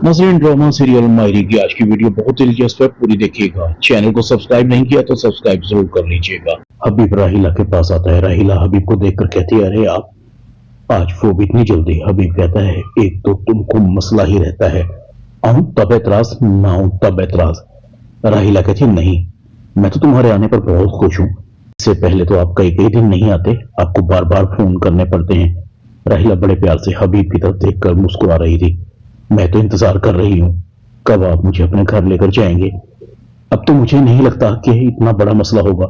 नाज़रीन, drama serial मायरी की आज की वीडियो बहुत दिलचस्प है, पूरी देखिएगा। चैनल को सब्सक्राइब नहीं किया तो सब्सक्राइब जरूर कर लीजिएगा। हबीब राहिला के पास आता है। राहिला हबीब को देखकर कहती है, अरे आप आज वो भी इतनी जल्दी? हबीब कहता है, एक तो तुमको मसला ही रहता है, आऊं तब एतराज, ना आऊं तब एतराज। राहिला कहती है, नहीं, मैं तो तुम्हारे आने पर बहुत खुश हूँ। इससे पहले तो आप कई कई दिन नहीं आते, आपको बार बार फोन करने पड़ते हैं। राहिला बड़े प्यार से हबीब की तरफ देखकर मुस्कुरा रही थी। मैं तो इंतजार कर रही हूँ, कब आप मुझे अपने घर लेकर जाएंगे। अब तो मुझे नहीं लगता कि इतना बड़ा मसला होगा।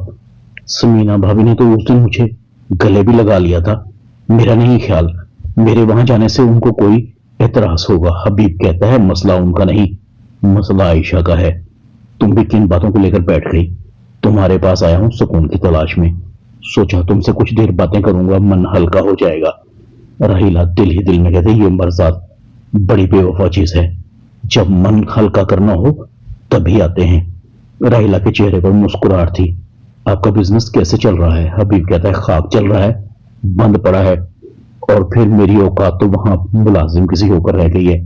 समीना भाभी ने तो उस दिन मुझे गले भी लगा लिया था। मेरा नहीं ख्याल मेरे वहां जाने से उनको कोई एतराज होगा। हबीब कहता है, मसला उनका नहीं, मसला आयशा का है। तुम भी किन बातों को लेकर बैठ गई? तुम्हारे पास आया हूं सुकून की तलाश में, सोचा तुमसे कुछ देर बातें करूंगा, मन हल्का हो जाएगा। राहिला दिल ही दिल में कहते, ये मर्जाद बड़ी बेवफा चीज है, जब मन हल्का करना हो तभी आते हैं। राहिला के चेहरे पर मुस्कुराहट थी। आपका बिजनेस कैसे चल रहा है? हबीब कहता है, खाक चल रहा है, बंद पड़ा है। और फिर मेरी औकात तो वहां मुलाजिम किसी होकर रह गई है,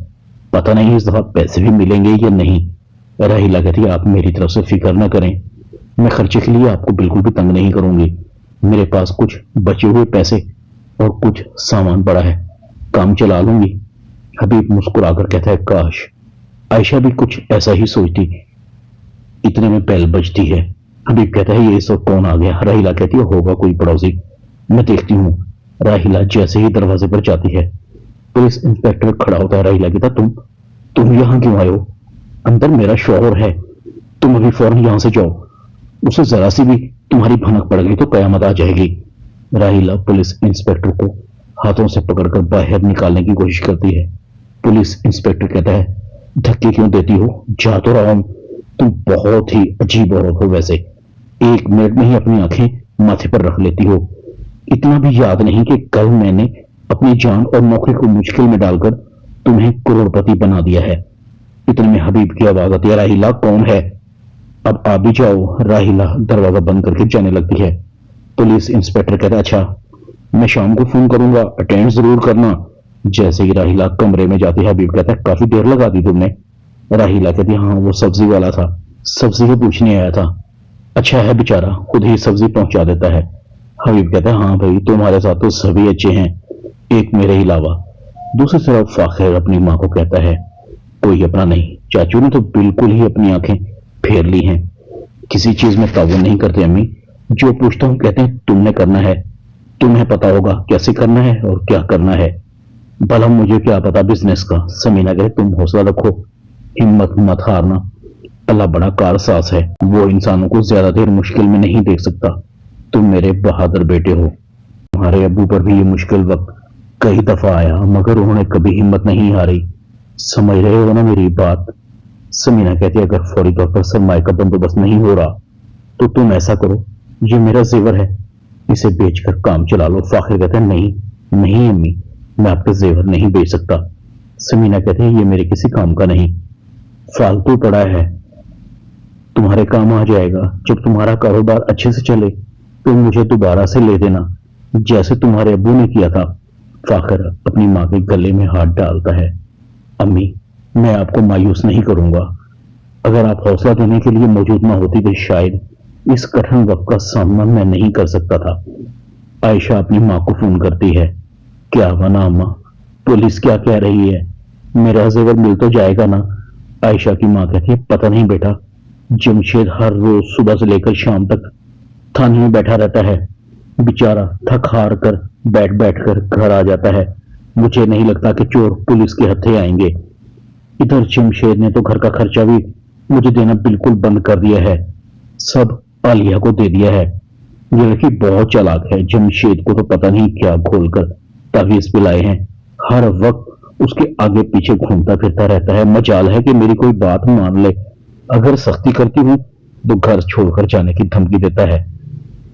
पता नहीं इस दफा पैसे भी मिलेंगे या नहीं। राहिला कहती है, आप मेरी तरफ से फिक्र न करें, मैं खर्चे के लिए आपको बिल्कुल भी तंग नहीं करूंगी। मेरे पास कुछ बचे हुए पैसे और कुछ सामान पड़ा है, काम चला लूंगी। हबीब मुस्कुराकर कहता है, काश आयशा भी कुछ ऐसा ही सोचती। इतने में बेल बजती है। हबीब कहता है, ये सब कौन आ गया? राहिला कहती है, होगा कोई पड़ोसी, मैं देखती हूँ। राहिला जैसे ही दरवाजे पर जाती है, पुलिस इंस्पेक्टर खड़ा होता है। राहिला कहता, तुम यहाँ क्यों आए हो? अंदर मेरा शौहर है, तुम अभी फौरन यहां से जाओ, उसे जरा सी भी तुम्हारी भनक पड़ गई तो कयामत आ जाएगी। राहिला पुलिस इंस्पेक्टर को हाथों से पकड़कर बाहर निकालने की कोशिश करती है। पुलिस इंस्पेक्टर कहता है, धक्के क्यों देती हो, जा तो रहा हूं। तुम बहुत ही अजीब औरत हो वैसे, एक मिनट में ही अपनी आंखें माथे पर रख लेती हो। इतना भी याद नहीं कि कल मैंने अपनी जान और नौकरी को मुश्किल में डालकर तुम्हें करोड़पति बना दिया है। इतने में हबीब की आवाज आती है, राहिला कौन है? अब आ भी जाओ। राहिला दरवाजा बंद करके जाने लगती है। पुलिस इंस्पेक्टर कहता है, अच्छा मैं शाम को फोन करूंगा, अटेंड जरूर करना। जैसे ही राहिला कमरे में जाती है, हबीब कहता है, काफी देर लगा दी तुमने। राहिला कहती है, हाँ वो सब्जी वाला था, सब्जी को पूछने आया था, अच्छा है बेचारा, खुद ही सब्जी पहुंचा देता है। हबीब कहता है, हाँ भाई तुम्हारे साथ तो सभी अच्छे हैं, एक मेरे अलावा। दूसरी तरफ फाखिर अपनी माँ को कहता है, कोई अपना नहीं, चाचू ने तो बिल्कुल ही अपनी आंखें फेर ली हैं, किसी चीज में ताउन नहीं करते अम्मी, जो पूछता हूं कहते हैं तुमने करना है, तुम्हें पता होगा कैसे करना है और क्या करना है। भला मुझे क्या पता बिजनेस का। समीना कहे, तुम हौसला रखो, हिम्मत मत हारना, अल्लाह बड़ा कारसाज है, वो इंसानों को ज्यादा देर मुश्किल में नहीं देख सकता। तुम मेरे बहादुर बेटे हो। तुम्हारे अब्बू पर भी ये मुश्किल वक्त कई दफा आया, मगर उन्होंने कभी हिम्मत नहीं हारी। समझ रहे हो ना मेरी बात? समीना कहती है, अगर फौरी तौर पर सरमाए का बंदोबस्त नहीं हो रहा तो तुम ऐसा करो, ये मेरा जेवर है, इसे बेचकर काम चला लो। फाखिर कहते हैं, नहीं नहीं अम्मी, मैं आपके जेवर नहीं बेच सकता। समीना कहते हैं, ये मेरे किसी काम का नहीं, फालतू पड़ा है, तुम्हारे काम आ जाएगा। जब तुम्हारा कारोबार अच्छे से चले तो मुझे दोबारा से ले देना, जैसे तुम्हारे अब्बू ने किया था। फाखिर अपनी माँ के गले में हाथ डालता है, अम्मी मैं आपको मायूस नहीं करूंगा, अगर आप हौसला देने के लिए मौजूद ना होती तो शायद इस कठिन वक्त का सामना मैं नहीं कर सकता था। आयशा अपनी माँ को फोन करती है, क्या बना अम्मा, पुलिस क्या कह रही है, मेरा जेवर मिल तो जाएगा ना? आयशा की माँ कहती है, पता नहीं बेटा, जमशेद हर रोज सुबह से लेकर शाम तक थाने में बैठा रहता है, बेचारा थक हार कर बैठ बैठ कर घर आ जाता है। मुझे नहीं लगता कि चोर पुलिस के हत्थे आएंगे। इधर जमशेद ने तो घर का खर्चा भी मुझे देना बिल्कुल बंद कर दिया है, सब आलिया को दे दिया है। ये लड़की बहुत चालाक है, जमशेद को तो पता नहीं क्या घोलकर तावीज पिलाए हैं, हर वक्त उसके आगे पीछे घूमता फिरता रहता है। मजाल है कि मेरी कोई बात मान ले, अगर सख्ती करती हूँ तो घर छोड़कर जाने की धमकी देता है।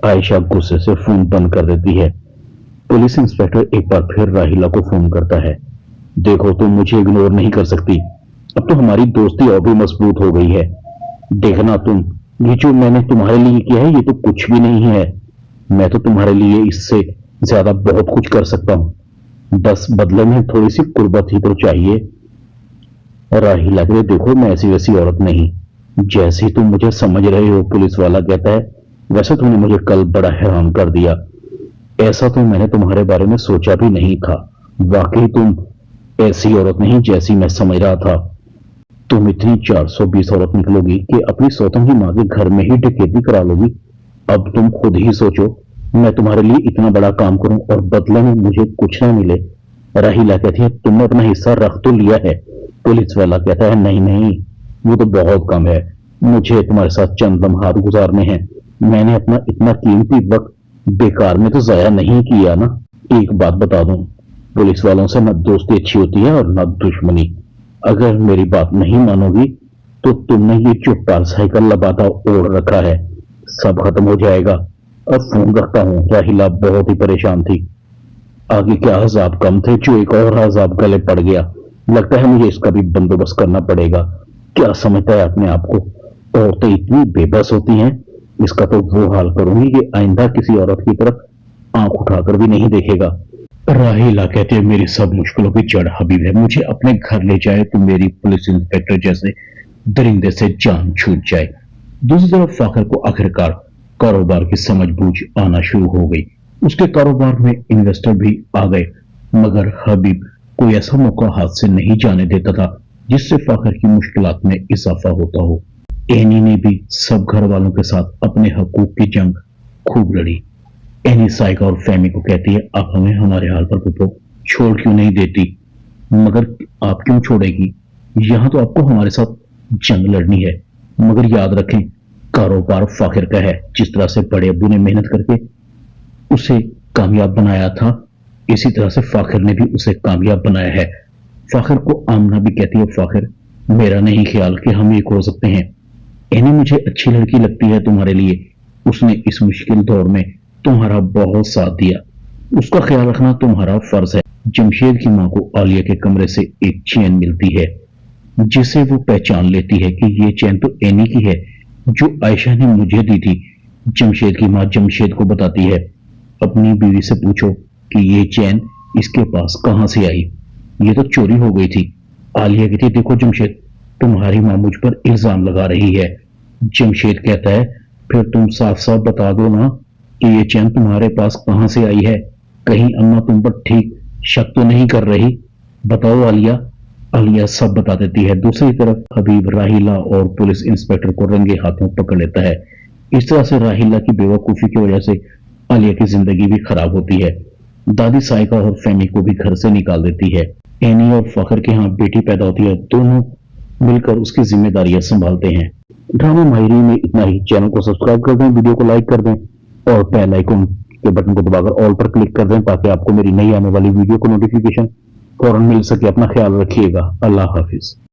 आयशा गुस्से से फोन बंद कर देती है। पुलिस इंस्पेक्टर एक बार फिर राहिला को फोन करता है, देखो तुम मुझे इग्नोर नहीं कर सकती, अब तो हमारी दोस्ती और भी मजबूत हो गई है। देखना तुम, ये जो मैंने तुम्हारे लिए किया है ये तो कुछ भी नहीं है, मैं तो तुम्हारे लिए इससे ज्यादा बहुत कुछ कर सकता हूं, बस बदले में थोड़ी सी कुर्बत ही तो चाहिए। राहिला कहती देखो मैं ऐसी वैसी औरत नहीं, जैसी तुम मुझे समझ रहे हो। पुलिस वाला कहता है वैसे तुमने मुझे कल बड़ा हैरान कर दिया, ऐसा तो मैंने तुम्हारे बारे में सोचा भी नहीं था। वाकई तुम ऐसी औरत नहीं जैसी मैं समझ रहा था। तुम इतनी 420 औरत निकलोगी कि अपनी सौतन की माँ के घर में ही डकैती करा लोगी। अब तुम खुद ही सोचो, मैं तुम्हारे लिए इतना बड़ा काम करूं और बदले में मुझे कुछ ना मिले। राहिला कहती है तुमने अपना हिस्सा रख तो लिया है। पुलिस वाला कहता है नहीं नहीं, वो तो बहुत कम है, मुझे तुम्हारे साथ चंद लम्हात गुजारने हैं। मैंने अपना इतना कीमती वक्त बेकार में तो जाया नहीं किया ना। एक बात बता दूं, पुलिस वालों से न दोस्ती अच्छी होती है और न दुश्मनी। अगर मेरी बात नहीं मानोगी तो तुमने ये जो साइकिल लबादा ओढ़ रखा है सब खत्म हो जाएगा। अब फोन रखता हूँ। राहिला बहुत ही परेशान थी। आगे क्या अजाब कम थे जो एक और अजाब गले पड़ गया। लगता है मुझे इसका भी बंदोबस्त करना पड़ेगा। क्या समझता है अपने आप को, औरतें इतनी बेबस होती हैं। इसका तो वो हाल करूंगी कि आइंदा किसी औरत की तरफ आंख उठाकर भी नहीं देखेगा। राहिला कहते हैं मेरी सब मुश्किलों की जड़ हबीब है, मुझे अपने घर ले जाए तो मेरी पुलिस इंस्पेक्टर जैसे दरिंदे से जान छूट जाए। दूसरी तरफ फाखर को आखिरकार कारोबार की समझ बूझ आना शुरू हो गई। उसके कारोबार में इन्वेस्टर भी आ गए, मगर हबीब कोई ऐसा मौका हाथ से नहीं जाने देता था जिससे फाखर की मुश्किलात में इजाफा होता हो। एनी ने भी सब घर वालों के साथ अपने हकूक की जंग खूब लड़ी। एनी साइका और फैमी को कहती है आप हमें हमारे हाल पर पुप्पो छोड़ क्यों नहीं देती। मगर आप क्यों छोड़ेगी, यहां तो आपको हमारे साथ जंग लड़नी है। मगर याद रखें कारोबार फाखिर का है, जिस तरह से बड़े अब्बू ने मेहनत करके उसे कामयाब बनाया था, इसी तरह से फाखिर ने भी उसे कामयाब बनाया है। फाखिर को आमना भी कहती है फाखिर मेरा नहीं ख्याल कि हम एक हो सकते हैं। एनी मुझे अच्छी लड़की लगती है तुम्हारे लिए, उसने इस मुश्किल दौर में तुम्हारा बहुत साथ दिया, उसका ख्याल रखना तुम्हारा फर्ज है। जमशेद की मां को आलिया के कमरे से एक चैन मिलती है जिसे वो पहचान लेती है कि ये चैन तो एनी की है जो आयशा ने मुझे दी थी। जमशेद की मां जमशेद को बताती है अपनी बीवी से पूछो कि ये चैन इसके पास कहां से आई, ये तो चोरी हो गई थी। आलिया कहती देखो जमशेद तुम्हारी मां मुझ पर इल्जाम लगा रही है। जमशेद कहता है फिर तुम साफ साफ बता दो ना कि ये चैन तुम्हारे पास कहां से आई है, कहीं अम्मा तुम पर ठीक शक तो नहीं कर रही, बताओ आलिया। आलिया सब बता देती है। दूसरी तरफ हबीब राहिला और पुलिस इंस्पेक्टर को रंगे हाथों पकड़ लेता है। इस तरह से राहिला की बेवकूफी की वजह से आलिया की जिंदगी भी खराब होती है। दादी साइका और फैमी को भी घर से निकाल देती है। एनी और फखर के यहाँ बेटी पैदा होती है, दोनों मिलकर उसकी जिम्मेदारियां संभालते हैं। ड्रामा माहिरी में इतना ही। चैनल को सब्सक्राइब कर दें, वीडियो को लाइक कर दें और बेल आइकन के बटन को दबाकर ऑल पर क्लिक कर दें ताकि आपको मेरी नई आने वाली वीडियो को नोटिफिकेशन फौरन मिल सके। अपना ख्याल रखिएगा। अल्लाह हाफिज।